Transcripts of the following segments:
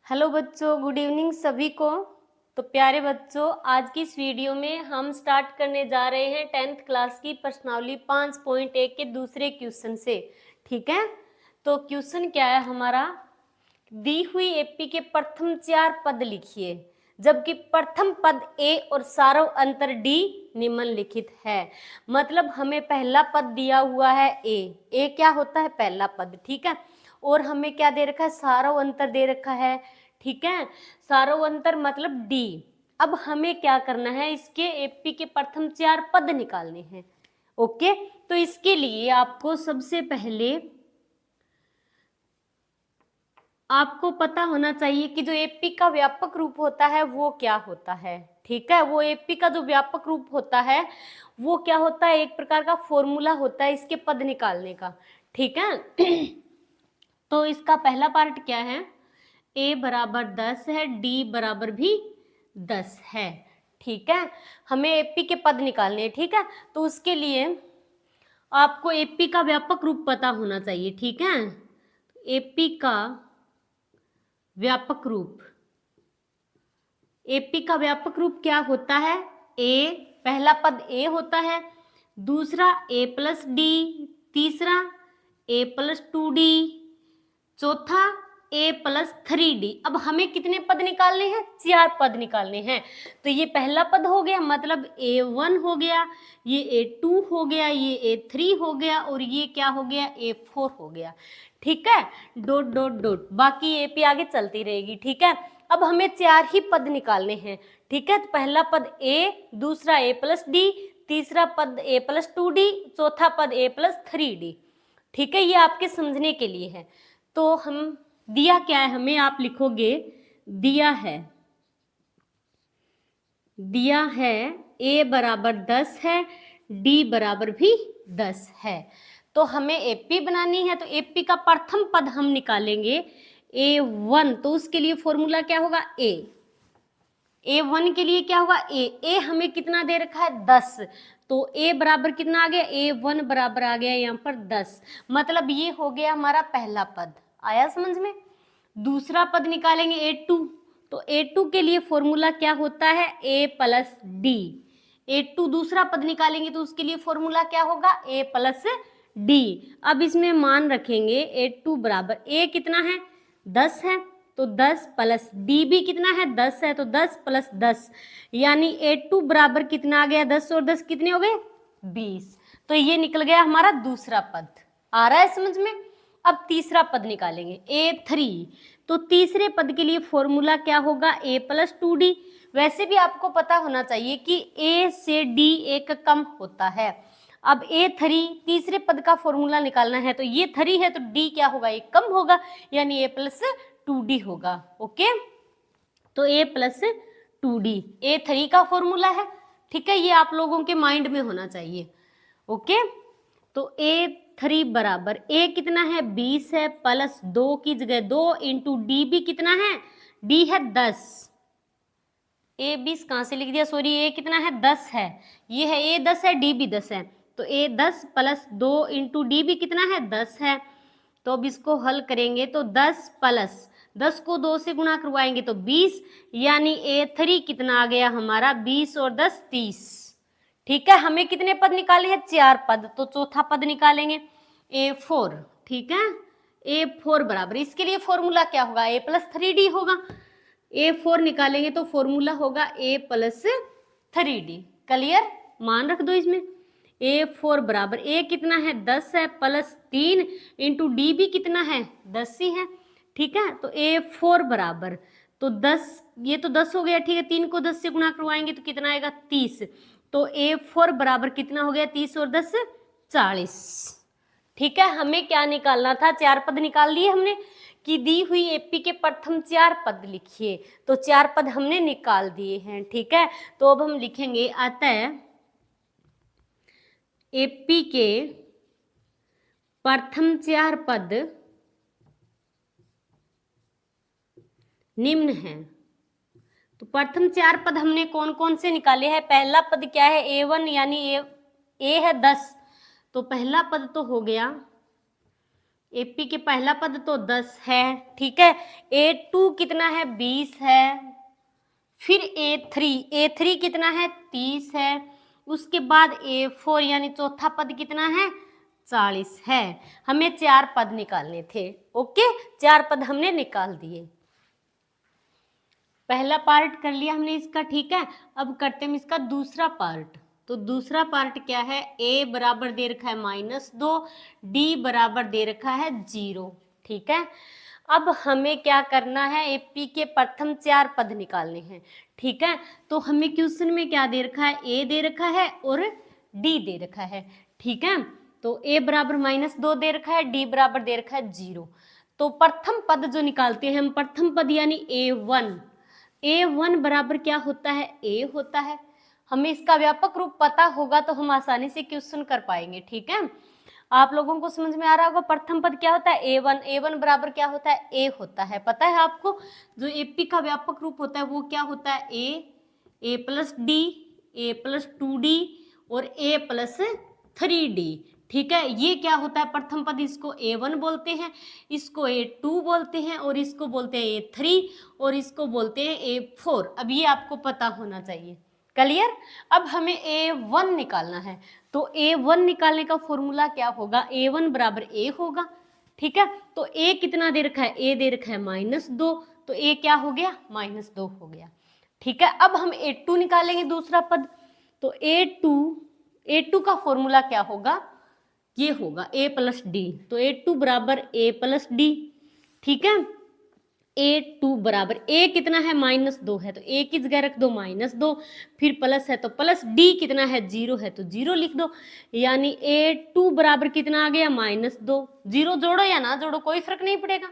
Hello बच्चों, good evening सभी को। तो प्यारे बच्चों, आज की इस वीडियो में हम स्टार्ट करने जा रहे हैं 10th क्लास की प्रश्नावली 5.1 के दूसरे क्वेश्चन से। ठीक है, तो क्वेश्चन क्या है हमारा, दी हुई एपी के प्रथम 4 पद लिखिए जबकि प्रथम पद ए और सारव अंतर डी निम्नलिखित है। मतलब हमें पहला पद दिया हुआ है ए क्या होता है, पहला पद। ठीक है, और हमें क्या दे रखा है, सारव अंतर दे रखा है। ठीक है, सारव अंतर मतलब डी। अब हमें क्या करना है, इसके एपी के प्रथम 4 पद निकालने हैं। ओके, तो इसके लिए आपको सबसे पहले आपको पता होना चाहिए कि जो एपी का व्यापक रूप होता है वो क्या होता है। ठीक है, वो एपी का जो व्यापक रूप होता है वो क्या होता है, एक प्रकार का फॉर्मूला होता है इसके पद निकालने का। ठीक है तो इसका पहला पार्ट क्या है, a बराबर 10 है, d बराबर भी 10 है। ठीक है, हमें एपी के पद निकालने हैं। ठीक है, तो उसके लिए आपको एपी का व्यापक रूप पता होना चाहिए। ठीक है, एपी का व्यापक रूप, एपी का व्यापक रूप क्या होता है, ए, पहला पद ए होता है, दूसरा ए प्लस डी, तीसरा ए प्लस 2d, चौथा ए प्लस 3d। अब हमें कितने पद निकालने हैं, 4 पद निकालने हैं। तो ये पहला पद हो गया, मतलब a1 हो गया, ये a2 हो गया, ये a3 हो गया, और ये क्या हो गया, a4 हो गया। ठीक है, डॉट डॉट डॉट, बाकी ए पे आगे चलती रहेगी। ठीक है, अब हमें 4 ही पद निकालने हैं। ठीक है, तो पहला पद a, दूसरा a प्लस डी, तीसरा पद a प्लस 2d, चौथा पद a प्लस 3d। ठीक है, ये आपके समझने के लिए है। तो हम दिया क्या है हमें, आप लिखोगे दिया है a बराबर 10 है, d बराबर भी 10 है। तो हमें एपी बनानी है, तो एपी का प्रथम पद हम निकालेंगे a1। तो उसके लिए फॉर्मूला क्या होगा, a1 के लिए क्या होगा, a हमें कितना दे रखा है, 10। तो a बराबर कितना आ गया, a1 बराबर आ गया यहाँ पर 10। मतलब ये हो गया हमारा पहला पद। आया समझ में। दूसरा पद निकालेंगे a2। तो a2 के लिए फॉर्मूला क्या होता है, a प्लस डी। a2 दूसरा पद निकालेंगे तो उसके लिए फॉर्मूला क्या होगा, a प्लस डी। अब इसमें मान रखेंगे a2 बराबर, a कितना है, 10 है, तो 10 प्लस डी भी कितना है, 10 है, तो 10 प्लस 10, यानी a2 बराबर कितना आ गया, 10 और 10 कितने हो गए, 20। तो ये निकल गया हमारा दूसरा पद। आ रहा है समझ में। अब तीसरा पद निकालेंगे a3। तो तीसरे पद के लिए फॉर्मूला क्या होगा, a प्लस 2d। वैसे भी आपको पता होना चाहिए कि a से d एक कम होता है। अब a3 तीसरे पद का फॉर्मूला निकालना है, तो ये 3 है तो d क्या होगा, एक कम होगा, यानी a प्लस 2d होगा। ओके, तो a प्लस 2d a3 का फॉर्मूला है। ठीक है, ये आप लोगों के माइंड में होना चाहिए। ओके, तो a3 बराबर a कितना है, 20 है, प्लस 2 की जगह 2 इंटू डी भी कितना है, d है 10। a 20 कहाँ से लिख दिया, सॉरी, a कितना है, 10 है, ये है a 10 है, d भी 10 है, तो a 10 प्लस 2 इंटू डी भी कितना है, 10 है। तो अब इसको हल करेंगे तो 10 प्लस 10 को 2 से गुणा करवाएंगे तो 20, यानी a3 कितना आ गया हमारा, 20 और 10 30। ठीक है, हमें कितने पद निकाले हैं, 4 पद। तो चौथा पद निकालेंगे a4। ठीक है, a4 बराबर, इसके लिए फॉर्मूला क्या होगा, a प्लस 3d होगा। a4 निकालेंगे तो फॉर्मूला होगा a प्लस 3d। क्लियर, मान रख दो इसमें। a4 बराबर a कितना है, 10 है, प्लस 3 इंटू डी भी कितना है, 10 ही है। ठीक है, तो a4 बराबर, तो 10, ये तो 10 हो गया। ठीक है, 3 को 10 से गुणा करवाएंगे तो कितना आएगा, 30। तो a4 बराबर कितना हो गया, 30 और 10 40। ठीक है, हमें क्या निकालना था, 4 पद निकाल लिए हमने कि दी हुई एपी के प्रथम 4 पद लिखिए। तो 4 पद हमने निकाल दिए हैं। ठीक है, तो अब हम लिखेंगे, अतः एपी के प्रथम 4 पद निम्न हैं। तो प्रथम 4 पद हमने कौन कौन से निकाले हैं, पहला पद क्या है, a1, यानी a है 10। तो पहला पद तो हो गया एपी के पहला पद तो 10 है, ठीक है। A2 कितना है, 20 है। फिर A3 कितना है, 30 है। उसके बाद A4 यानी चौथा पद कितना है, 40 है। हमें 4 पद निकालने थे। ओके, 4 पद हमने निकाल दिए। पहला पार्ट कर लिया हमने इसका, ठीक है। अब करते हैं इसका दूसरा पार्ट। तो दूसरा पार्ट क्या है, a बराबर दे रखा है -2, d बराबर दे रखा है 0, ठीक है। अब हमें क्या करना है, एपी के प्रथम 4 पद निकालने हैं, ठीक है। तो हमें क्वेश्चन में क्या दे रखा है, a दे रखा है और d दे रखा है, ठीक है। तो a बराबर -2 दे रखा है, d बराबर दे रखा है 0। तो प्रथम पद जो निकालते हैं हम, प्रथम पद यानी A1 बराबर क्या होता है, a होता है। हमें इसका व्यापक रूप पता होगा तो हम आसानी से क्वेश्चन कर पाएंगे, ठीक है। आप लोगों को समझ में आ रहा होगा प्रथम पद क्या होता है, A1 बराबर क्या होता है, a होता है। पता है आपको जो एपी का व्यापक रूप होता है वो क्या होता है, a plus D, a plus 2d और a प्लस 3d, ठीक है। ये क्या होता है प्रथम पद, इसको A1 बोलते हैं, इसको A2 बोलते हैं और इसको बोलते हैं A3 और इसको बोलते हैं A4। अब ये आपको पता होना चाहिए, क्लियर। अब हमें A1 निकालना है। तो A1 निकालने का फॉर्मूला क्या होगा, A1 बराबर a होगा, ठीक है। तो a कितना दे रखा है, a दे रखा है -2, तो a क्या हो गया, -2 हो गया, ठीक है। अब हम A2 निकालेंगे दूसरा पद। तो A2 का फॉर्मूला क्या होगा, ये होगा a प्लस डी। तो A2 बराबर a प्लस डी, ठीक है। A2 बराबर a कितना है, -2 है, तो a की जगह रख दो -2, फिर प्लस है तो प्लस, d कितना है 0 है तो 0 लिख दो। यानी A2 बराबर कितना आ गया, -2। 0 जोड़ो या ना जोड़ो कोई फर्क नहीं पड़ेगा,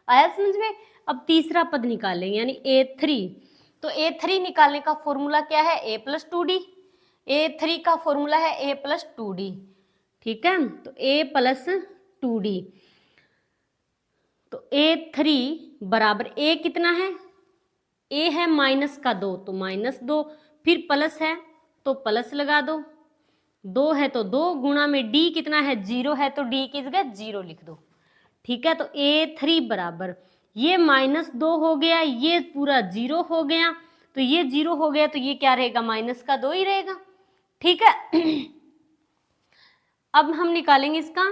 आया समझ में। अब तीसरा पद निकालेंगे यानी A3। तो A3 निकालने का फॉर्मूला क्या है, a प्लस 2d। A3 का फॉर्मूला है a प्लस 2d, ठीक है। तो a प्लस 2d। तो A3 बराबर a कितना है, a है -2 तो -2, फिर प्लस है तो प्लस लगा दो, 2 है तो 2 गुणा में d कितना है 0 है तो d की जगह 0 लिख दो, ठीक है। तो A3 बराबर ये -2 हो गया, ये पूरा 0 हो गया, तो ये 0 हो गया तो ये क्या रहेगा, -2 ही रहेगा, ठीक है। अब हम निकालेंगे इसका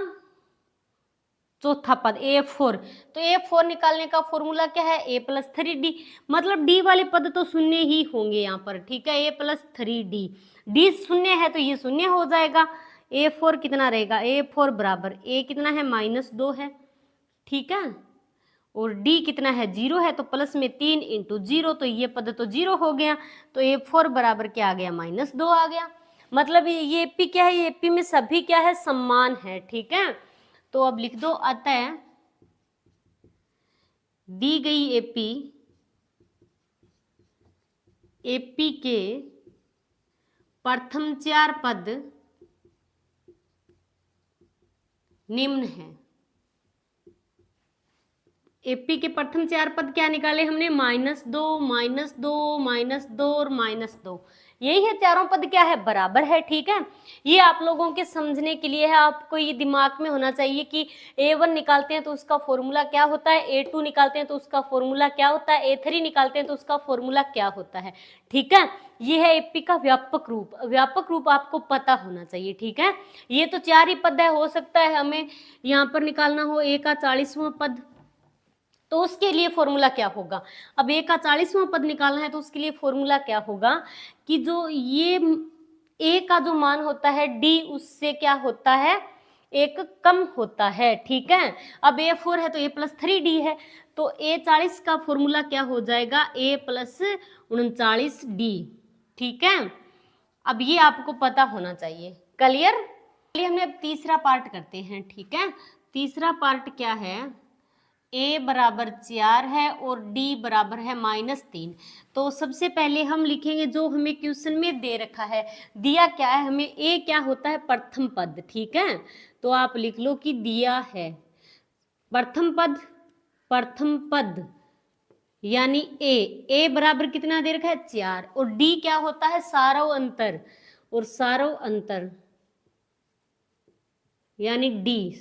चौथा पद A4। तो A4 निकालने का फॉर्मूला क्या है, a प्लस 3d। मतलब d वाले पद तो शून्य ही होंगे यहाँ पर, ठीक है। a प्लस 3d, d शून्य है तो ये शून्य हो जाएगा। A4 कितना रहेगा, A4 बराबर a कितना है, -2 है, ठीक है। और d कितना है 0 है, तो प्लस में 3 × 0, तो ये पद तो 0 हो गया। तो A4 बराबर क्या आ गया, -2 आ गया। मतलब ये एपी क्या है, एपी में सभी क्या है, समान है, ठीक है। तो अब लिख दो, अतः दी गई एपी के प्रथम 4 पद निम्न है। एपी के प्रथम 4 पद क्या निकाले हमने, -2, -2, -2 और -2। यही है, चारों पद क्या है, बराबर है, ठीक है। ये आप लोगों के समझने के लिए है, आपको ये दिमाग में होना चाहिए कि A1 निकालते हैं तो उसका फॉर्मूला क्या होता है, A2 निकालते हैं तो उसका फॉर्मूला क्या होता है, A3 निकालते हैं तो उसका फॉर्मूला क्या होता है, ठीक है। ये है एपी का व्यापक रूप। व्यापक रूप आपको पता होना चाहिए, ठीक है। ये तो 4 ही पद है, हो सकता है हमें यहाँ पर निकालना हो a का 40वां पद, तो उसके लिए फॉर्मूला क्या होगा। अब a का 40वां पद निकालना है तो उसके लिए फॉर्मूला क्या होगा कि जो ये a का जो मान होता है d उससे क्या होता है, एक कम होता है, ठीक है। अब A4 है तो a प्लस 3d है, तो A40 का फॉर्मूला क्या हो जाएगा, a प्लस 39d, ठीक है। अब ये आपको पता होना चाहिए, क्लियर। चलिए हमने अब तीसरा पार्ट करते हैं, ठीक है। तीसरा पार्ट क्या है, a बराबर 4 है और d बराबर है -3। तो सबसे पहले हम लिखेंगे जो हमें क्वेश्चन में दे रखा है, दिया क्या है हमें, a क्या होता है, प्रथम पद, ठीक है। तो आप लिख लो कि दिया है प्रथम पद यानी a बराबर कितना दे रखा है, 4, और d क्या होता है, सारों अंतर, और सारों अंतर यानी d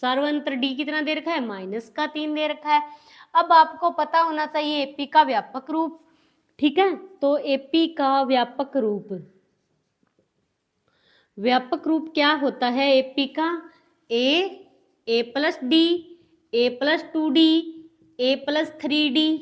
सार्वंतर डी कितना दे रखा है, -3 दे रखा है। अब आपको पता होना चाहिए एपी का व्यापक रूप, ठीक है। तो एपी का व्यापक रूप क्या होता है एपी का, ए प्लस डी, ए प्लस 2d, ए प्लस 3d,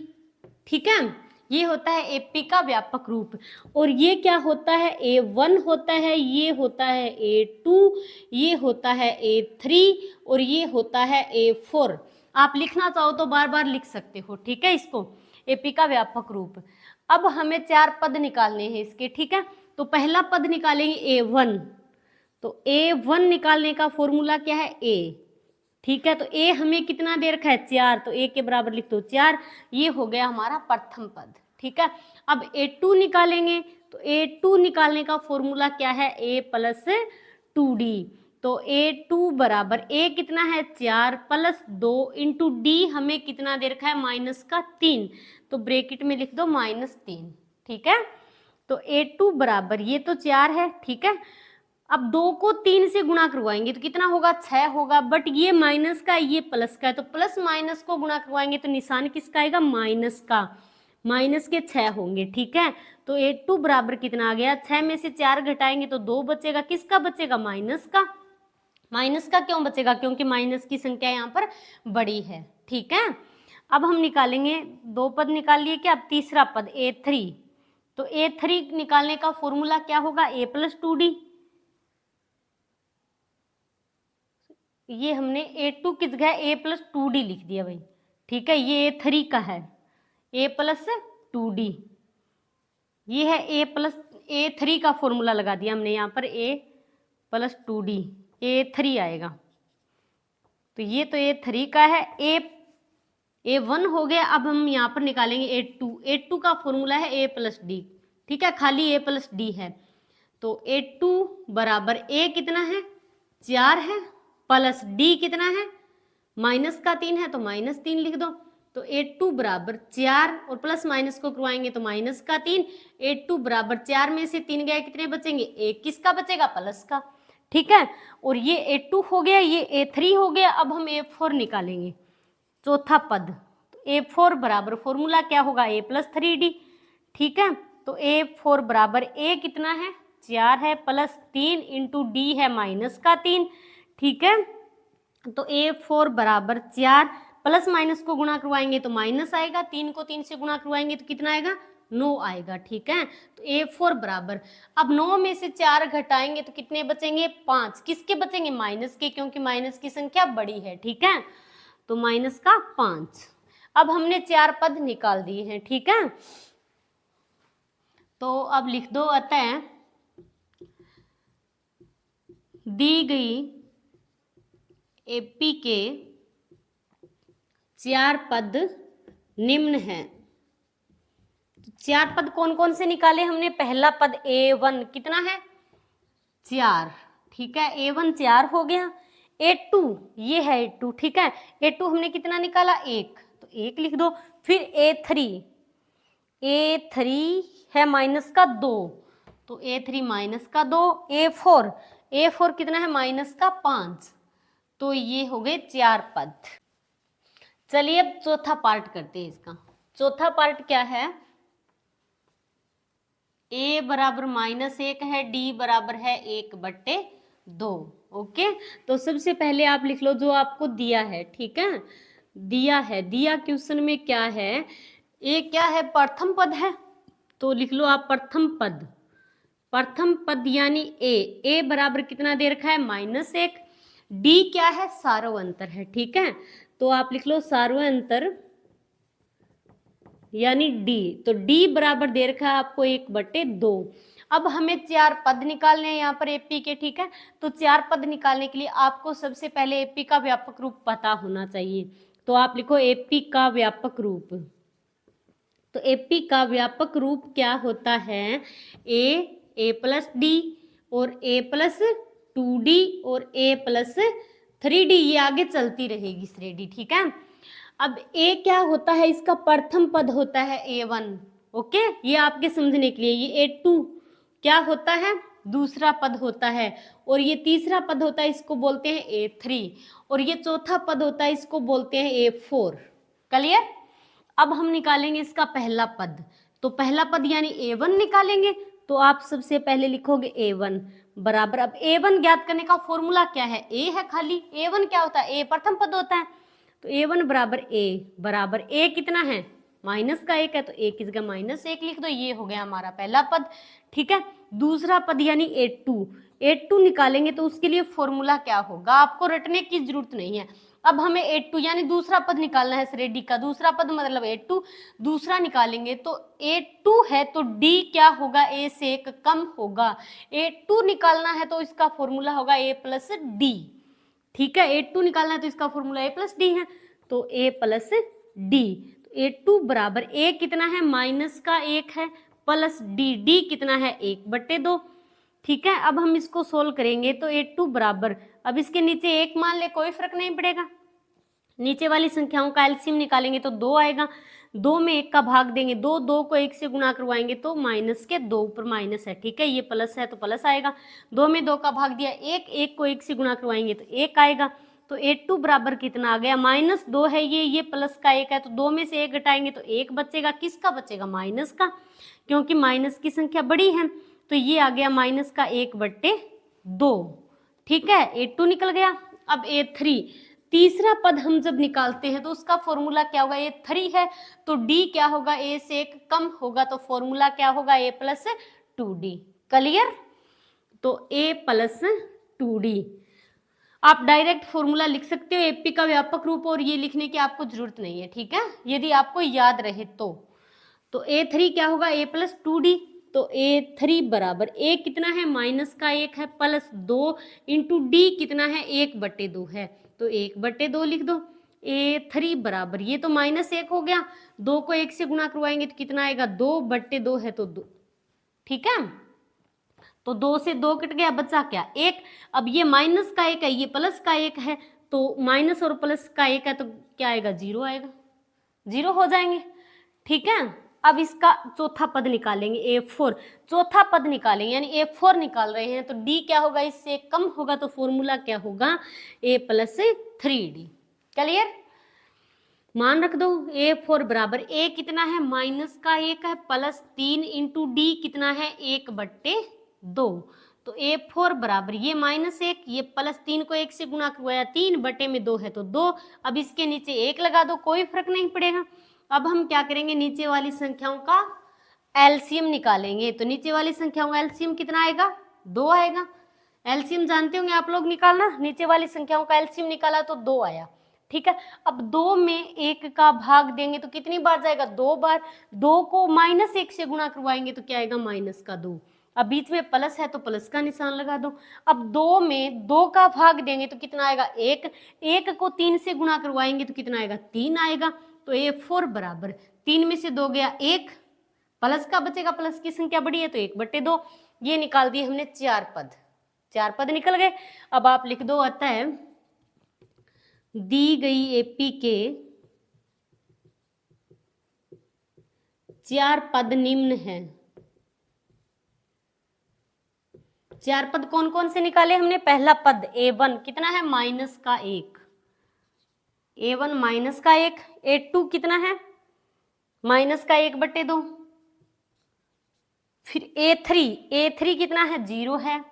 ठीक है। ये होता है एपी का व्यापक रूप। और ये क्या होता है, A1 होता है, ये होता है A2, ये होता है A3 और ये होता है A4। आप लिखना चाहो तो बार बार लिख सकते हो, ठीक है, इसको एपी का व्यापक रूप। अब हमें 4 पद निकालने हैं इसके, ठीक है। तो पहला पद निकालेंगे A1। तो A1 निकालने का फॉर्मूला क्या है, A, ठीक है। तो A हमें कितना दे रखा है, 4, तो A के बराबर लिख दो 4। ये हो गया हमारा प्रथम पद, ठीक है। अब A2 निकालेंगे, तो A2 निकालने का फॉर्मूला क्या है, A प्लस 2d। तो A2 बराबर A कितना है, 4 प्लस 2 इंटू डी हमें कितना दे रखा है, -3। तो ब्रैकेट में लिख दो -3, ठीक है। तो A2 बराबर ये तो 4 है, ठीक है। अब 2 को 3 से गुणा करवाएंगे तो कितना होगा, 6 होगा। बट ये माइनस का, ये प्लस का है, तो प्लस माइनस को गुणा करवाएंगे तो निशान किसका आएगा, माइनस का। माइनस के 6 होंगे, ठीक है। तो A2 बराबर कितना आ गया, 6 में से 4 घटाएंगे तो 2 बचेगा, किसका बचेगा, माइनस का। माइनस का क्यों बचेगा, क्योंकि माइनस की संख्या यहाँ पर बड़ी है, ठीक है। अब हम निकालेंगे, 2 पद निकाल लिए क्या, अब तीसरा पद A3। तो A3 निकालने का फॉर्मूला क्या होगा, A प्लस 2d। ये हमने A2 की जगह A प्लस 2d लिख दिया भाई, ठीक है। ये A3 का है, A प्लस 2d। ये है A3 का फॉर्मूला लगा दिया हमने यहाँ पर, A प्लस 2d, A3 आएगा। तो ये तो A3 का है, A1 हो गया। अब हम यहाँ पर निकालेंगे A2 का फॉर्मूला है A प्लस d, ठीक है, खाली A प्लस d है। तो A2 बराबर A कितना है, 4 है, प्लस d कितना है, -3 है, तो -3 लिख दो। तो A2 बराबर 4 और प्लस माइनस को करवाएंगे तो -3। A2 बराबर 4 में से 3 गए, कितने बचेंगे, 1 किसका बचेगा, प्लस का, ठीक है। और ये A2 हो गया, ये A3 हो गया। अब हम A4 निकालेंगे, चौथा पद। तो A4 बराबर फॉर्मूला क्या होगा, A प्लस 3d, ठीक है। तो A4 बराबर A कितना है, 4 है, प्लस 3 इंटू डी है -3, ठीक है। तो A4 बराबर 4, प्लस माइनस को गुणा करवाएंगे तो माइनस आएगा, 3 को 3 से गुणा करवाएंगे तो कितना आएगा, 9 आएगा, ठीक है। तो A4 बराबर, अब 9 में से 4 घटाएंगे तो कितने बचेंगे, 5। किसके बचेंगे, माइनस के, क्योंकि माइनस की संख्या बड़ी है, ठीक है। तो माइनस का 5। अब हमने 4 पद निकाल दिए हैं, ठीक है। तो अब लिख दो, अतः दी गई एपी के 4 पद निम्न हैं। 4 पद कौन कौन से निकाले हमने, पहला पद A1 कितना है, 4, ठीक है। A1 4 हो गया। A2 ये है A2, ठीक है। A2 हमने कितना निकाला, 1, तो 1 लिख दो। फिर A3 है -2, तो A3 -2। A4 कितना है, -5। तो ये हो गए 4 पद। चलिए अब चौथा पार्ट करते हैं इसका। चौथा पार्ट क्या है, A बराबर -1 है, D बराबर है 1/2। ओके, तो सबसे पहले आप लिख लो जो आपको दिया है, ठीक है। दिया क्वेश्चन में क्या है, A क्या है, प्रथम पद है, तो लिख लो आप प्रथम पद यानी A बराबर कितना दे रखा है, -1। D क्या है, सार्वंतर है, ठीक है। तो आप लिख लो सार्वंतर यानी D। तो D बराबर दे रखा है आपको 1/2। अब हमें 4 पद निकालने हैं यहाँ पर एपी के, ठीक है। तो 4 पद निकालने के लिए आपको सबसे पहले एपी का व्यापक रूप पता होना चाहिए। तो आप लिखो एपी का व्यापक रूप। तो एपी का व्यापक रूप क्या होता है, A प्लस डी और A प्लस 2d और A प्लस 3d, ये आगे चलती रहेगी श्रेणी, ठीक है। अब A क्या होता है, इसका प्रथम पद होता है A1। ओके, ये आपके समझने के लिए। ये A2 क्या होता है, दूसरा पद होता है, और ये तीसरा पद होता है, इसको बोलते हैं A3, और ये चौथा पद होता है, इसको बोलते हैं A4। क्लियर? अब हम निकालेंगे इसका पहला पद। तो पहला पद यानी A1 निकालेंगे, तो आप सबसे पहले लिखोगे A1 बराबर, अब A1 ज्ञात करने का फॉर्मूला क्या है, A है खाली। A1 क्या होता है, A प्रथम पद होता है, तो A1 बराबर A बराबर A कितना है, माइनस का 1 है, तो A की जगह -1 लिख दो। ये हो गया हमारा पहला पद। ठीक है, दूसरा पद यानी A2 निकालेंगे, तो उसके लिए फॉर्मूला क्या होगा, आपको रटने की जरूरत नहीं है। अब हमें A2 यानी दूसरा पद निकालना है, श्रेणी का दूसरा पद मतलब A2, दूसरा निकालेंगे तो A2 है तो D क्या होगा, A से 1 कम होगा। A2 निकालना है तो इसका फॉर्मूला होगा A प्लस D। ठीक है, A2 निकालना है तो इसका फॉर्मूला A प्लस D है, तो A प्लस D। तो A2 बराबर A कितना है, माइनस का 1 है, प्लस D कितना है, 1/2। ठीक है, अब हम इसको सोल्व करेंगे तो A2 बराबर, अब इसके नीचे 1 मान ले, कोई फर्क नहीं पड़ेगा। नीचे वाली संख्याओं का एलसीएम निकालेंगे तो 2 आएगा, 2 में 1 का भाग देंगे, 2 को 1 से गुणा करवाएंगे तो माइनस के 2 ऊपर माइनस है। ठीक है, ये प्लस है तो प्लस आएगा, 2 में 2 का भाग दिया, 1 को 1 से गुणा करवाएंगे तो 1 आएगा। तो A2 बराबर कितना आ गया, -2 है, ये प्लस का 1 है, तो 2 में से 1 घटाएंगे तो 1 बचेगा, किसका बचेगा, माइनस का, क्योंकि माइनस की संख्या बड़ी है, तो ये आ गया माइनस का 1/2। ठीक है, A2 निकल गया। अब A3 तीसरा पद हम जब निकालते हैं तो उसका फॉर्मूला क्या होगा, A3 है तो D क्या होगा, A से 1 कम होगा, तो फॉर्मूला क्या होगा, A प्लस 2D। क्लियर? तो A प्लस 2D आप डायरेक्ट फॉर्मूला लिख सकते हो, एपी का व्यापक रूप, और ये लिखने की आपको जरूरत नहीं है। ठीक है, यदि आपको याद रहे तो A3 क्या होगा, A प्लस 2D। तो A3 बराबर A कितना है, माइनस का 1 है, प्लस 2 इंटू D कितना है, 1/2 है, तो 1/2 लिख दो। A3 बराबर, ये तो -1 हो गया, 2 को 1 से गुणा करवाएंगे तो कितना आएगा, 2/2 है तो 2। ठीक है, तो 2 से 2 कट गया, बचा क्या, 1। अब ये माइनस का 1 है, ये प्लस का 1 है, तो माइनस और प्लस का 1 है तो क्या आएगा, 0 आएगा, 0 हो जाएंगे। ठीक है, अब इसका चौथा पद निकालेंगे, A4 चौथा पद निकालेंगे, यानी A4 निकाल रहे हैं, तो D क्या होगा, इससे कम होगा, तो फॉर्मूला क्या होगा, A प्लस 3D। क्लियर? मान रख दो, A4 बराबर A कितना है, माइनस का 1 है, प्लस 3 इंटू D कितना है, 1/2। तो A4 बराबर, ये -1, ये प्लस 3 को 1 से गुणा करवाया, 3/2 है तो 2। अब इसके नीचे 1 लगा दो, कोई फर्क नहीं पड़ेगा। अब हम क्या करेंगे, नीचे वाली संख्याओं का एलसीएम निकालेंगे, तो नीचे वाली संख्याओं का एलसीएम कितना आएगा, 2 आएगा। एलसीएम जानते होंगे आप लोग निकालना, नीचे वाली संख्याओं का एलसीएम निकाला तो 2 आया। ठीक है, अब 2 में 1 का भाग देंगे तो कितनी बार जाएगा, 2 बार, 2 को -1 से गुणा करवाएंगे तो क्या आएगा, -2। अब बीच में प्लस है तो प्लस का निशान लगा दो। अब 2 में 2 का भाग देंगे तो कितना आएगा, 1 को 3 से गुणा करवाएंगे तो कितना आएगा, 3 आएगा। तो A4 बराबर, 3 में से 2 गया 1, प्लस का बचेगा, प्लस की संख्या बड़ी है तो 1/2। ये निकाल दिए हमने 4 पद निकल गए। अब आप लिख दो, अतः दी गई एपी के 4 पद निम्न हैं। 4 पद कौन कौन से निकाले हमने, पहला पद A1 कितना है, माइनस का 1, A1 माइनस का 1, A2 कितना है, माइनस का 1/2, फिर A3 कितना है, 0 है,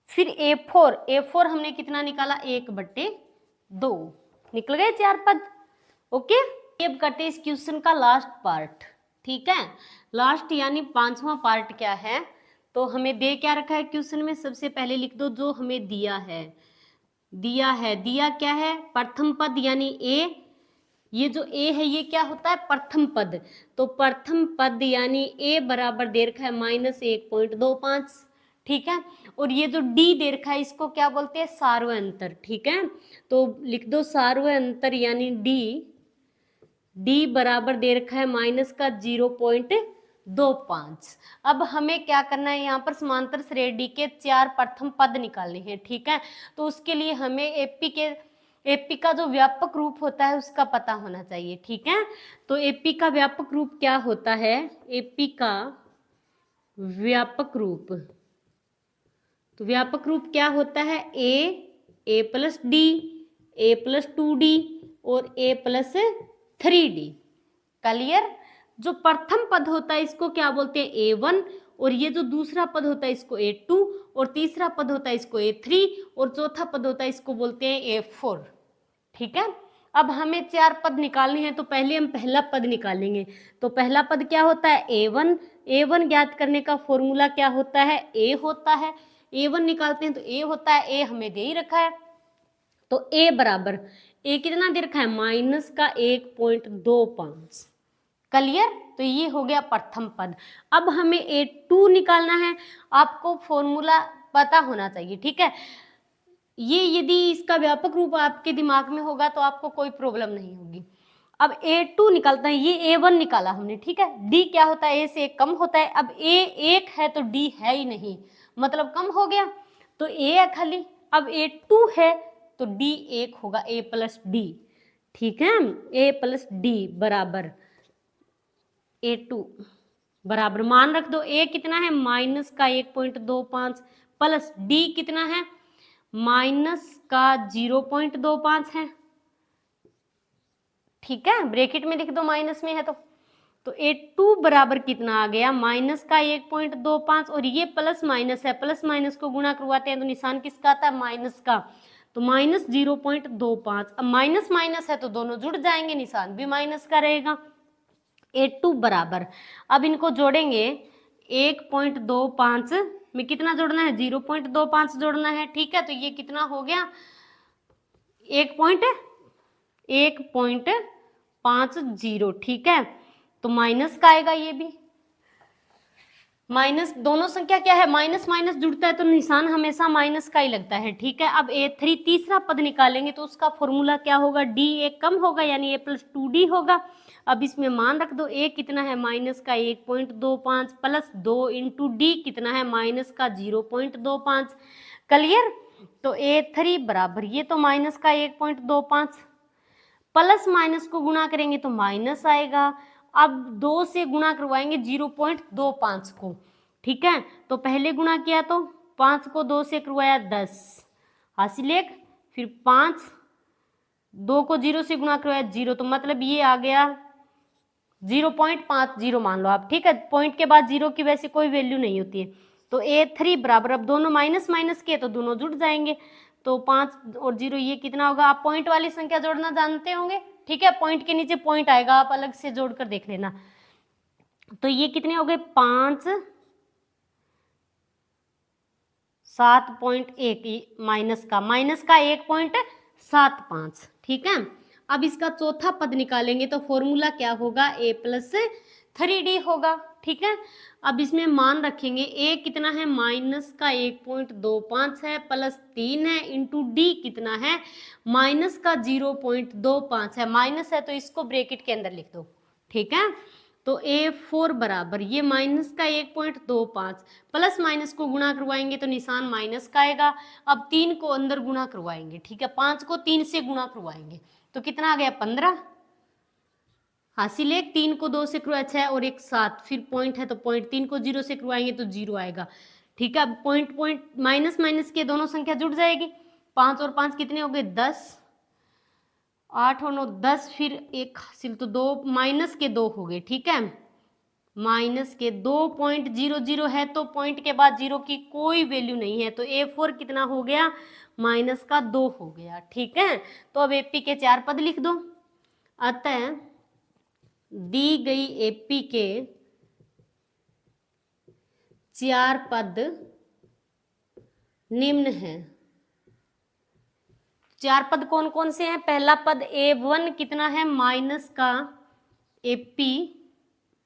फिर A4 हमने कितना निकाला, 1/2, निकल गए 4 पद। ओके, अब करते हैं इस क्वेश्चन का लास्ट पार्ट। ठीक है, लास्ट यानी 5वां पार्ट क्या है, तो हमें दे क्या रखा है क्वेश्चन में, सबसे पहले लिख दो जो हमें दिया क्या है, प्रथम पद यानी A। ये जो A है ये क्या होता है, प्रथम पद, तो प्रथम पद यानी A बराबर दे रखा है -1.25। ठीक है, और ये जो D दे रखा है इसको क्या बोलते हैं, सार्वय अंतर। ठीक है, तो लिख दो सार्वय अंतर यानी D बराबर दे रखा है -0.25। अब हमें क्या करना है, यहाँ पर समांतर श्रेणी के 4 प्रथम पद निकालने हैं। ठीक है, तो उसके लिए हमें एपी का जो व्यापक रूप होता है उसका पता होना चाहिए। ठीक है, तो एपी का व्यापक रूप क्या होता है, एपी का व्यापक रूप तो व्यापक रूप क्या होता है, ए प्लस डी, ए प्लस 2d और ए प्लस 3d। क्लियर। जो प्रथम पद होता है इसको क्या बोलते हैं, A1, और ये जो दूसरा पद होता है इसको A2, और तीसरा पद होता है इसको A3, और चौथा पद होता है इसको बोलते हैं A4। ठीक है। अब हमें 4 पद निकालने हैं, तो पहले हम पहला पद निकालेंगे। तो पहला पद क्या होता है, A1। A1 ज्ञात करने का फॉर्मूला क्या होता है, A होता है। A1 निकालते हैं तो A होता है, A हमें दे ही रखा है। तो A बराबर, A कितना दे रखा है, -1.25। क्लियर। तो ये हो गया प्रथम पद। अब हमें A2 निकालना है। आपको फॉर्मूला पता होना चाहिए, ठीक है। ये यदि इसका व्यापक रूप आपके दिमाग में होगा तो आपको कोई प्रॉब्लम नहीं होगी। अब A2 निकालते हैं, ये A1 निकाला हमने, ठीक है। D क्या होता है, A से कम होता है। अब A 1 है तो D है ही नहीं, मतलब कम हो गया, तो A है खाली। अब A2 है तो D 1 होगा, A प्लस D। ठीक है, A प्लस D बराबर A2 बराबर, मान रख दो A कितना है, -1.25 प्लस D कितना है, -0.25 है। ठीक है, ब्रैकेट में लिख दो, माइनस में है तो A2 बराबर कितना आ गया, -1.25, और ये प्लस माइनस है, प्लस माइनस को गुणा करवाते हैं तो निशान किसका आता है, माइनस का, तो -0.25। अब माइनस माइनस है तो दोनों जुड़ जाएंगे, निशान भी माइनस का रहेगा। A2 बराबर, अब इनको जोड़ेंगे, 1.25 में कितना जोड़ना है, 0.25 जोड़ना है। ठीक है, तो ये कितना हो गया, 1.50। ठीक है, तो माइनस का आएगा, ये भी माइनस, दोनों संख्या क्या है, माइनस माइनस जुड़ता है तो निशान हमेशा माइनस का ही लगता है। ठीक है, अब A3 तीसरा पद निकालेंगे तो उसका फॉर्मूला क्या होगा, D 1 कम होगा यानी A प्लस 2D होगा। अब इसमें मान रख दो, A कितना है, माइनस का 1.25 प्लस 2 इंटू D कितना है, माइनस का 0.25। क्लियर। तो A3 बराबर, ये तो माइनस का 1.25, प्लस माइनस को गुणा करेंगे तो माइनस आएगा। अब 2 से गुणा करवाएंगे 0.25 को। ठीक है, तो पहले गुणा किया तो 5 को 2 से करवाया 10 हासिल 1, फिर 5, 2 को 0 से गुणा करवाया 0, तो मतलब ये आ गया 0.50 मान लो आप। ठीक है, पॉइंट के बाद 0 की वैसे कोई वैल्यू नहीं होती है। तो A3 बराबर, अब दोनों माइनस माइनस के तो दोनों जुड़ जाएंगे, तो 5 और 0 ये कितना होगा, आप पॉइंट वाली संख्या जोड़ना जानते होंगे। ठीक है, पॉइंट के नीचे पॉइंट आएगा, आप अलग से जोड़कर देख लेना। तो ये कितने हो गए, 5 7.1 माइनस का 1.75। ठीक है, अब इसका चौथा पद निकालेंगे तो फॉर्मूला क्या होगा, A प्लस 3D होगा। ठीक है, अब इसमें मान रखेंगे, A कितना है, माइनस का 1.25 है, प्लस 3 है, इंटू D कितना है, माइनस का 0.25 है। माइनस है तो इसको ब्रैकेट के अंदर लिख दो। ठीक है, तो A4 बराबर, ये माइनस का 1.25 प्लस माइनस को गुणा करवाएंगे तो निशान माइनस का आएगा। अब 3 को अंदर गुणा करवाएंगे। ठीक है, 5 को 3 से गुणा करवाएंगे तो कितना आ गया, 15 हासिल 1, 3 को 2 से करवाया 6 और 1 7, फिर पॉइंट है तो पॉइंट, 3 को 0 से करवाएंगे तो 0 आएगा। ठीक है, पॉइंट पॉइंट माइनस माइनस के दोनों संख्या जुड़ जाएगी। 5 और 5 कितने हो गए, 10, 8 और 9 10, फिर 1 हासिल तो 2, माइनस के 2 हो गए। ठीक है, माइनस के 2.00 है तो पॉइंट के बाद 0 की कोई वैल्यू नहीं है, तो A4 कितना हो गया, माइनस का 2 हो गया। ठीक है, तो अब AP के 4 पद लिख दो। अतः दी गई AP के 4 पद निम्न है। 4 पद कौन कौन से हैं, पहला पद A1 कितना है, माइनस का AP,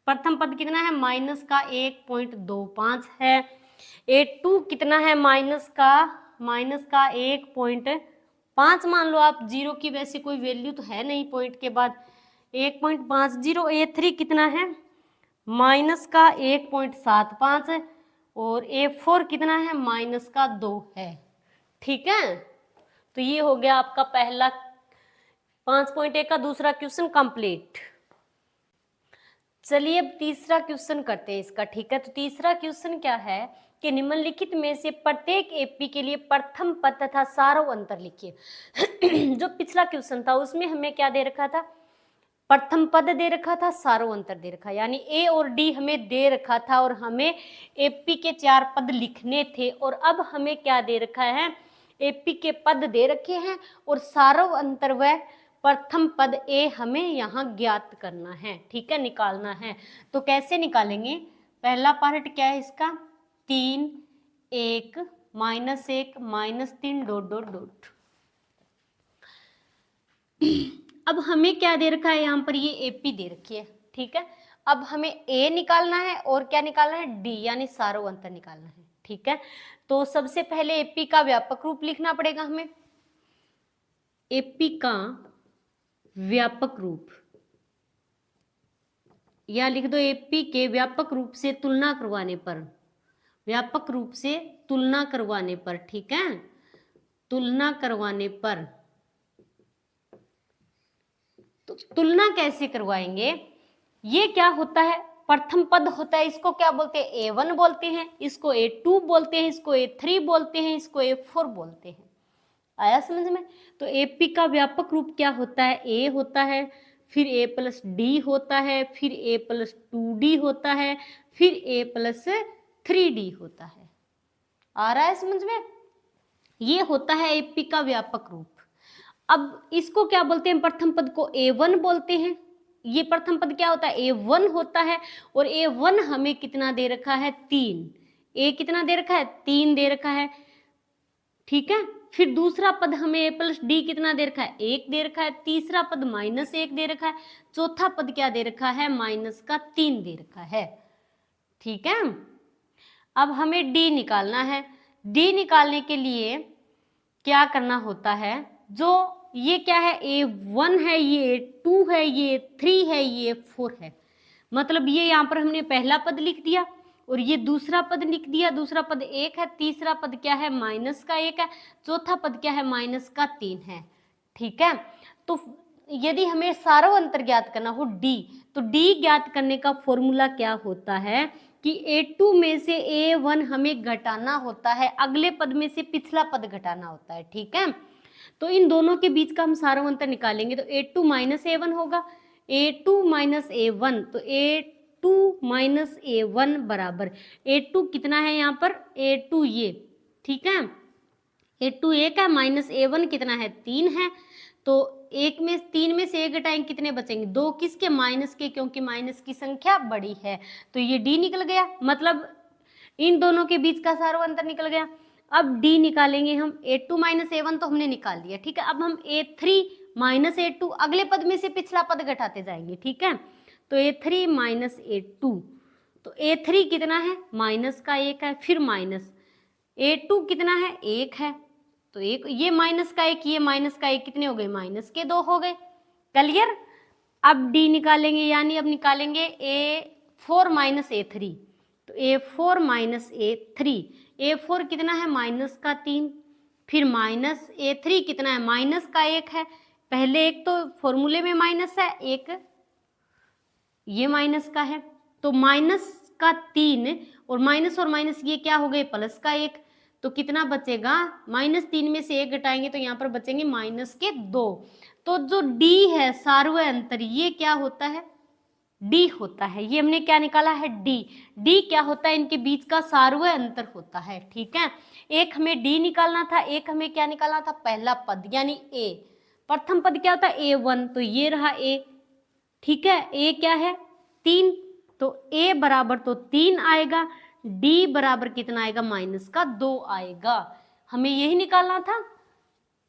प्रथम पद कितना है, माइनस का 1.25 है। A2 कितना है, माइनस का 1.5 मान लो आप, 0 की वैसे कोई वैल्यू तो है नहीं पॉइंट के बाद, 1.50। A3 कितना है, माइनस का 1.75 और A4 कितना है, माइनस का 2 है। ठीक है, तो ये हो गया आपका पहला 5.1 का दूसरा क्वेश्चन कंप्लीट। चलिए अब तीसरा क्वेश्चन करते हैं इसका, ठीक है। तो तीसरा क्वेश्चन क्या है कि निम्नलिखित में से प्रत्येक एपी के लिए प्रथम पद तथा सारों अंतर लिखिए। जो पिछला क्वेश्चन था उसमें हमें क्या दे रखा था, प्रथम पद दे रखा था, सारों अंतर दे रखा, यानी ए और डी हमें दे रखा था और हमें एपी के 4 पद लिखने थे। और अब हमें क्या दे रखा है, एपी के पद दे रखे हैं और सारों अंतर व प्रथम पद ए हमें यहाँ ज्ञात करना है, ठीक है, निकालना है। तो कैसे निकालेंगे, पहला पार्ट क्या है इसका, 3 1 -1 -3 डॉट डॉट डॉट। अब हमें क्या दे रखा है यहाँ पर, ये एपी दे रखी है, ठीक है। अब हमें ए निकालना है और क्या निकालना है, डी यानी सारों अंतर निकालना है, ठीक है। तो सबसे पहले एपी का व्यापक रूप लिखना पड़ेगा हमें। एपी का व्यापक रूप, या लिख दो एपी के व्यापक रूप से तुलना करवाने पर, व्यापक रूप से तुलना करवाने पर, ठीक है, तुलना करवाने पर। तो तुलना कैसे करवाएंगे, ये क्या होता है, प्रथम पद होता है, इसको क्या बोलते हैं, A1 बोलते हैं, इसको A2 बोलते हैं, इसको A3 बोलते हैं, इसको A4 बोलते हैं। आया समझ में। तो एपी का व्यापक रूप क्या होता है, ए होता है, फिर A+D होता है, फिर A+2D होता है, फिर A+3D होता है। आ रहा है समझ में, ये होता है एपी का व्यापक रूप। अब इसको क्या बोलते हैं, प्रथम पद को A1 बोलते हैं। ये प्रथम पद क्या होता है, A1 होता है, और A1 हमें कितना दे रखा है, 3। ए कितना दे रखा है, 3 दे रखा है, ठीक है। फिर दूसरा पद हमें A+D कितना दे रखा है, 1 दे रखा है। तीसरा पद -1 दे रखा है। चौथा पद क्या दे रखा है, -3 दे रखा है, ठीक है। अब हमें D निकालना है। D निकालने के लिए क्या करना होता है, जो ये क्या है, A1 है, ये A2 है, ये A3 है, ये A4 है। मतलब ये यहाँ पर हमने पहला पद लिख दिया और ये दूसरा पद लिख दिया। दूसरा पद 1 है, तीसरा पद क्या है, -1 है, चौथा पद क्या है, -3 है, ठीक है। तो यदि हमें सारों अंतर ज्ञात करना हो D, तो D ज्ञात करने का फॉर्मूला क्या होता है कि A2 में से A1 हमें घटाना होता है, अगले पद में से पिछला पद घटाना होता है, ठीक है। तो इन दोनों के बीच का हम सारों अंतर निकालेंगे, तो A2 - A1 होगा, A2 - A1, तो A2 - A1 बराबर, A2 कितना है यहाँ पर, A2 ये, ठीक है, A2 1 है, -A1 कितना है, 3 है। तो 3 में से 1 घटाएंगे, कितने बचेंगे, 2 किसके, माइनस के, क्योंकि माइनस की संख्या बड़ी है। तो ये D निकल गया, मतलब इन दोनों के बीच का सारों अंतर निकल गया। अब D निकालेंगे हम, A2 - A1 तो हमने निकाल दिया, ठीक है। अब हम A3 - A2, अगले पद में से पिछला पद घटाते जाएंगे, ठीक है। तो A3 - A2, तो A3 कितना है, -1 है, फिर माइनस, A2 कितना है, 1 है, तो एक ये -1, ये -1 कितने हो गए, -2 हो गए, क्लियर। अब D निकालेंगे, यानी अब निकालेंगे A4 - A3, तो A4 - A3, A4 कितना है, -3, फिर A3 कितना है, -1 है। पहले एक तो फॉर्मूले में माइनस है, एक ये माइनस का है, तो -3 और माइनस ये क्या हो गए, +1, तो कितना बचेगा, -3 में से 1 घटाएंगे तो यहाँ पर बचेंगे -2। तो जो D है सार्वय अंतर, ये क्या होता है, D होता है। ये हमने क्या निकाला है, D क्या होता है, इनके बीच का सार्वय अंतर होता है, ठीक है। एक हमें D निकालना था, एक हमें क्या निकालना था, पहला पद यानी A। प्रथम पद क्या होता है, A1, तो ये रहा A, ठीक है। A क्या है, 3, तो A बराबर तो 3 आएगा, D बराबर कितना आएगा, -2 आएगा। हमें यही निकालना था,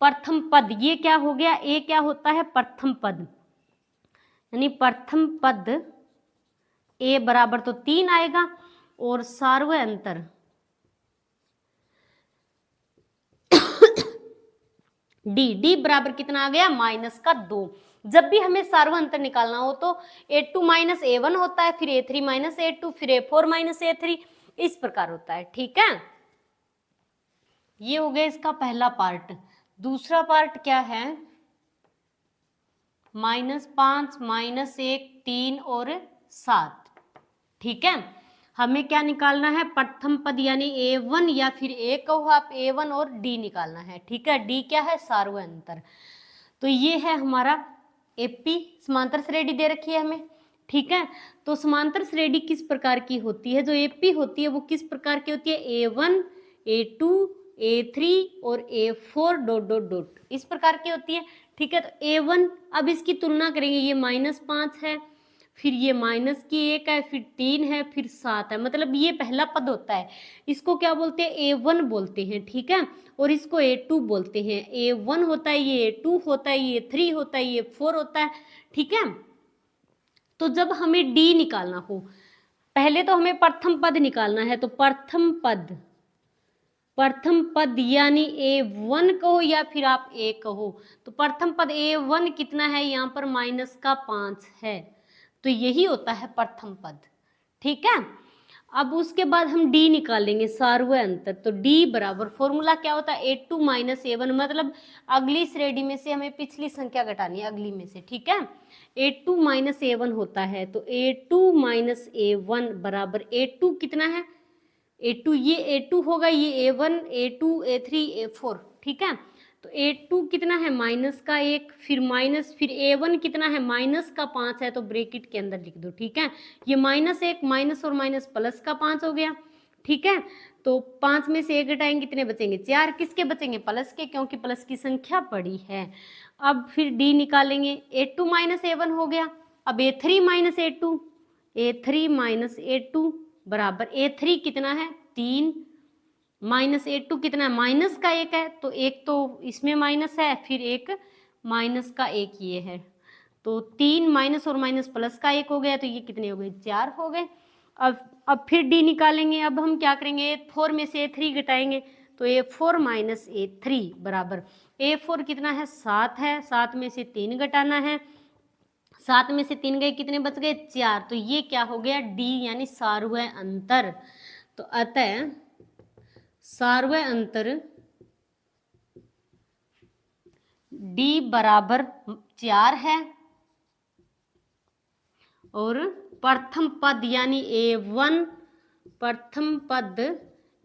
प्रथम पद। ये क्या हो गया, A क्या होता है, प्रथम पद, यानी प्रथम पद A बराबर तो 3 आएगा, और सार्वय अंतर D बराबर कितना आ गया, -2। जब भी हमें सार्वय अंतर निकालना हो तो A2 - A1 होता है, फिर A3 - A2, फिर A4 - A3, इस प्रकार होता है, ठीक है। ये हो गया इसका पहला पार्ट। दूसरा पार्ट क्या है, -5 -1 3 और 7। ठीक है, हमें क्या निकालना है, प्रथम पद यानी A1 या फिर A कहो आप, A1 और D निकालना है। ठीक है, D क्या है, सार्वय अंतर। तो ये है हमारा AP, समांतर श्रेणी दे रखी है हमें। ठीक है, तो समांतर श्रेणी किस प्रकार की होती है, जो AP होती है वो किस प्रकार की होती है, A1 A2 A3 और A4 डॉट डॉट डॉट, इस प्रकार की होती है। ठीक है, तो A1, अब इसकी तुलना करेंगे, ये -5 है, फिर ये -1 है, फिर 3 है, फिर 7 है, मतलब ये पहला पद होता है, इसको क्या बोलते हैं, A1 बोलते हैं। ठीक है, और इसको A2 बोलते हैं। A1 होता है, ये A2 होता है, ये 3 होता है, ये 4 होता है। ठीक है, तो जब हमें D निकालना हो, पहले तो हमें प्रथम पद निकालना है, तो प्रथम पद यानी A1 कहो या फिर आप A कहो, तो प्रथम पद A1 कितना है, यहाँ पर -5 है, तो यही होता है प्रथम पद। ठीक है, अब उसके बाद हम D निकालेंगे, सार्वय अंतर। तो D बराबर, फॉर्मूला क्या होता है, A2 - A1, मतलब अगली श्रेणी में से हमें पिछली संख्या घटानी है, अगली में से। ठीक है, A2 - A1 होता है, तो A2 - A1 बराबर, A2 कितना है, A2, ये A2 होगा, ये A1 A2 A3 A4। ठीक है, तो A2 कितना है, -1, फिर A1 कितना है, -5 है, तो ब्रैकेट के अंदर लिख दो। ठीक है, ये -1 माइनस और माइनस +5 हो गया। ठीक है, तो 5 में से 1 घटाएंगे, कितने बचेंगे, 4, किसके बचेंगे, प्लस के, क्योंकि प्लस की संख्या पड़ी है। अब फिर D निकालेंगे, A2 - A1 हो गया। अब A3 - A2 बराबर, A3 कितना है, 3, -A2 कितना है, -1 है, तो एक तो इसमें माइनस है, फिर एक -1 ये है, तो 3 माइनस और माइनस +1 हो गया, तो ये कितने हो गए, 4 हो गए। अब फिर D निकालेंगे। अब हम क्या करेंगे, A4 में से A3 घटाएंगे, तो A4 - A3 बराबर, A4 कितना है, 7 है, 7 में से 3 घटाना है, 7 में से 3 गए, कितने बच गए, 4, तो ये क्या हो गया, D यानी सार्वय अंतर। तो अतः सार्वय अंतर D बराबर 4 है, और प्रथम पद यानी A1, प्रथम पद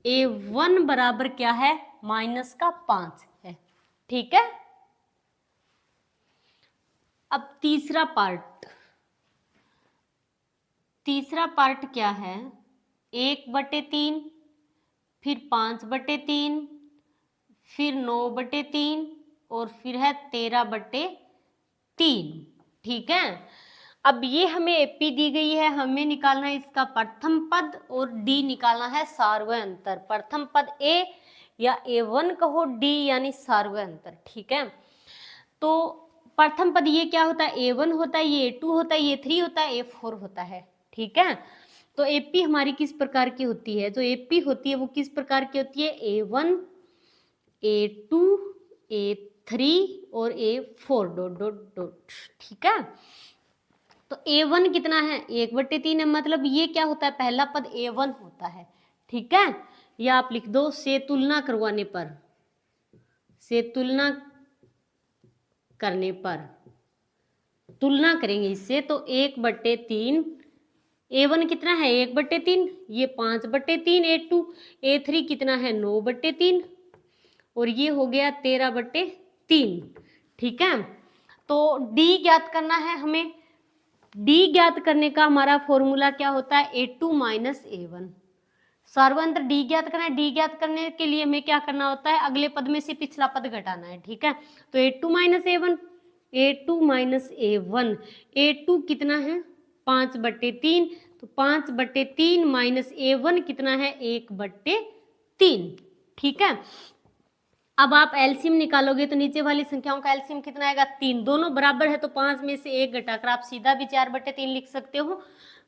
A1 बराबर क्या है, -5 है। ठीक है, अब तीसरा पार्ट क्या है, 1/3, फिर 5/3, फिर 9/3 और फिर है 13/3। ठीक है, अब ये हमें AP दी गई है, हमें निकालना है इसका प्रथम पद, और D निकालना है सार्वय अंतर। प्रथम पद A या A1 कहो, D यानी सार्वय अंतर। ठीक है, तो प्रथम पद ये क्या होता है, A1 होता है, ये A2 होता है, ये A3 होता है, A4 होता है। ठीक है, तो AP हमारी किस प्रकार की होती है, जो AP होती है वो किस प्रकार की होती है, A1 A2 A3 और A4 डॉट डॉट डॉट। ठीक है, तो A1 कितना है, 1/3 है, मतलब ये क्या होता है, पहला पद A1 होता है। ठीक है, या आप लिख दो, से तुलना करवाने पर, से तुलना करने पर, तुलना करेंगे इससे, तो 1/3, A1 कितना है, 1/3, ये 5/3, A2 A3 कितना है, 9/3, और ये हो गया 13/3। ठीक है, तो D ज्ञात करना है हमें। D ज्ञात करने का हमारा फॉर्मूला क्या होता है, A2 - A1। सार्वय अंतर D ज्ञात करना है, D ज्ञात करने के लिए हमें क्या करना होता है, अगले पद में से पिछला पद घटाना है। ठीक है, तो A2 - A1, A2 - A1, A2 कितना है, 5/3, तो 5/3 माइनस A1 कितना है, 1/3। ठीक है, अब आप एलसीएम निकालोगे तो नीचे वाली संख्याओं का एलसीएम कितना आएगा, 3, दोनों बराबर है, तो 5 में से 1 घटाकर आप सीधा भी 4/3 लिख सकते हो,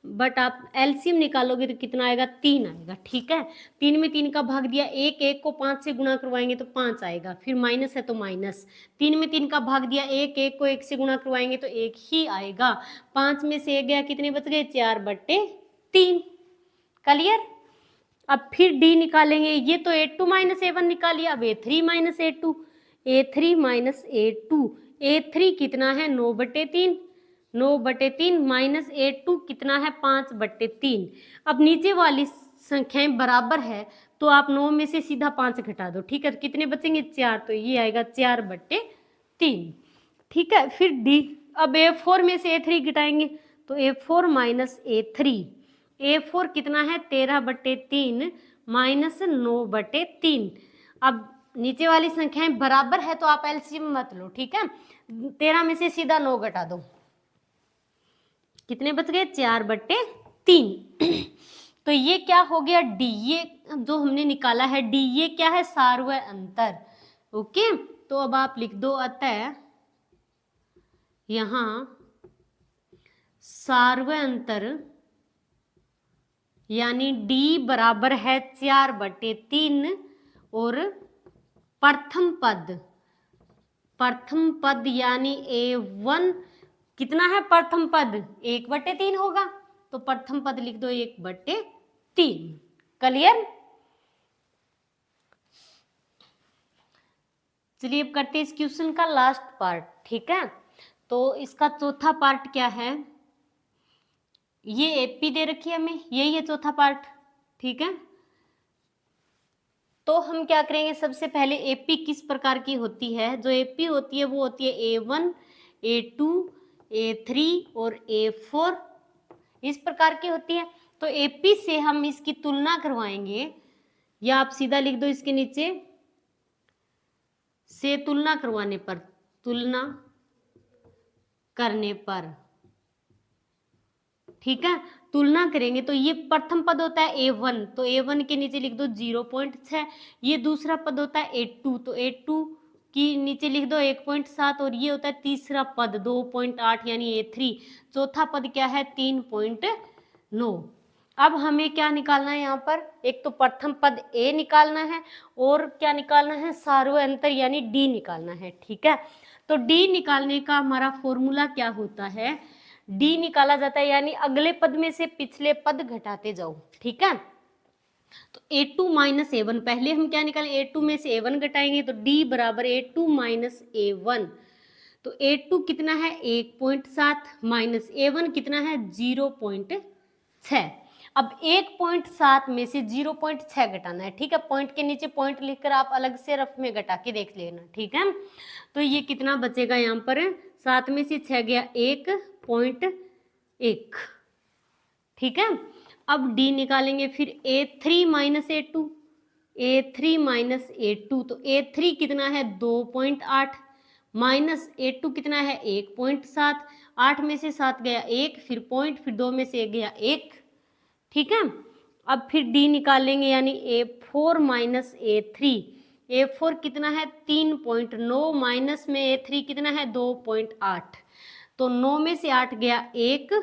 बट आप एलसीएम निकालोगे तो कितना आएगा, 3 आएगा। ठीक है, 3 में 3 का भाग दिया, 1 को 5 से गुणा करवाएंगे तो 5 आएगा, फिर माइनस है तो माइनस, 3 में 3 का भाग दिया, 1 को 1 से गुणा करवाएंगे तो 1 ही आएगा, 5 में से 1 गया, कितने बच गए, 4/3। क्लियर, अब फिर D निकालेंगे, ये तो A2 - A1 निकालिए, अब A3 - A2, A3 - A2, A3 कितना है, 9/3, 9/3 माइनस A2 कितना है 5/3। अब नीचे वाली संख्याएं बराबर है तो आप 9 में से सीधा 5 घटा दो, ठीक है। तो कितने बचेंगे 4, तो ये आएगा 4/3, ठीक है। फिर डी, अब A4 में से A3 घटाएंगे तो A4 माइनस A3, A4 कितना है 13/3 माइनस 9/3। अब नीचे वाली संख्याएं बराबर है तो आप एलसीएम मत लो, ठीक है। 13 में से सीधा 9 घटा दो, कितने बच गए 4/3। तो ये क्या हो गया डी, ये जो हमने निकाला है डी, ये क्या है सार्वय अंतर। ओके, तो अब आप लिख दो अतः यहां सार्वय अंतर यानी डी बराबर है 4/3 और प्रथम पद यानी A1 कितना है प्रथम पद 1/3 होगा, तो प्रथम पद लिख दो 1/3। क्लियर। चलिए अब करते हैं इस क्वेश्चन का लास्ट पार्ट, ठीक है। तो इसका चौथा पार्ट क्या है, ये एपी दे रखी है हमें, यही है चौथा पार्ट, ठीक है। तो हम क्या करेंगे, सबसे पहले एपी किस प्रकार की होती है, जो एपी होती है वो होती है A1, A2, A3 और A4, इस प्रकार की होती है। तो एपी से हम इसकी तुलना करवाएंगे, या आप सीधा लिख दो इसके नीचे से तुलना करवाने पर, तुलना करने पर, ठीक है। तुलना करेंगे तो ये प्रथम पद होता है A1, तो A1 के नीचे लिख दो 0.6। ये दूसरा पद होता है A2, तो A2 की नीचे लिख दो 1.7, और ये होता है तीसरा पद 2.8 यानी A3। चौथा पद क्या है 3.9। अब हमें क्या निकालना है यहाँ पर, एक तो प्रथम पद A निकालना है और क्या निकालना है सार्वय अंतर यानी D निकालना है, ठीक है। तो D निकालने का हमारा फॉर्मूला क्या होता है, D निकाला जाता है यानी अगले पद में से पिछले पद घटाते जाओ, ठीक है। तो A2 माइनस A1, पहले हम क्या निकालें A2 में से A1 घटाएंगे तो D बराबर A2 माइनस A1। तो A2 कितना है 1.7 माइनस A1 कितना है 0.6। अब 1.7 में से 0.6 घटाना है, ठीक है। पॉइंट के नीचे पॉइंट लिखकर आप अलग से रफ में घटा के देख लेना, ठीक है। तो ये कितना बचेगा यहाँ पर 7 में से 6 गया 1.1, ठीक है। अब D निकालेंगे, फिर A3 minus A2, A3 minus A2, तो A3 कितना है 2.8 माइनस A2 कितना है 1.7, 8 में से 7 गया 1, फिर पॉइंट, फिर 2 में से 1 गया 1, ठीक है। अब फिर D निकालेंगे यानी A4 माइनस A3, A4 कितना है 3.9 माइनस में A3 कितना है 2.8, तो 9 में से 8 गया 1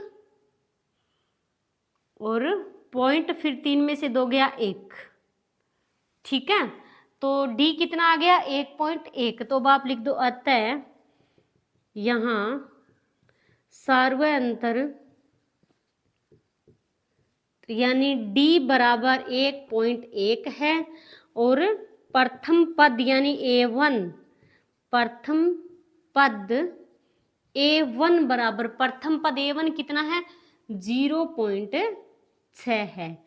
और पॉइंट, फिर 3 में से 2 गया 1, ठीक है। तो D कितना आ गया 1.1। तो अब आप लिख दो अतः यहां सार्वय अंतर यानी D बराबर 1.1 है और प्रथम पद यानी A1, प्रथम पद A1 बराबर प्रथम पद A1 कितना है 0.6 है।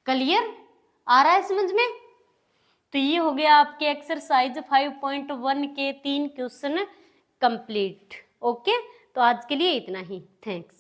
क्लियर, आ रहा है समझ में। तो ये हो गया आपके एक्सरसाइज 5.1 के 3 क्वेश्चन कंप्लीट। ओके, तो आज के लिए इतना ही, थैंक्स।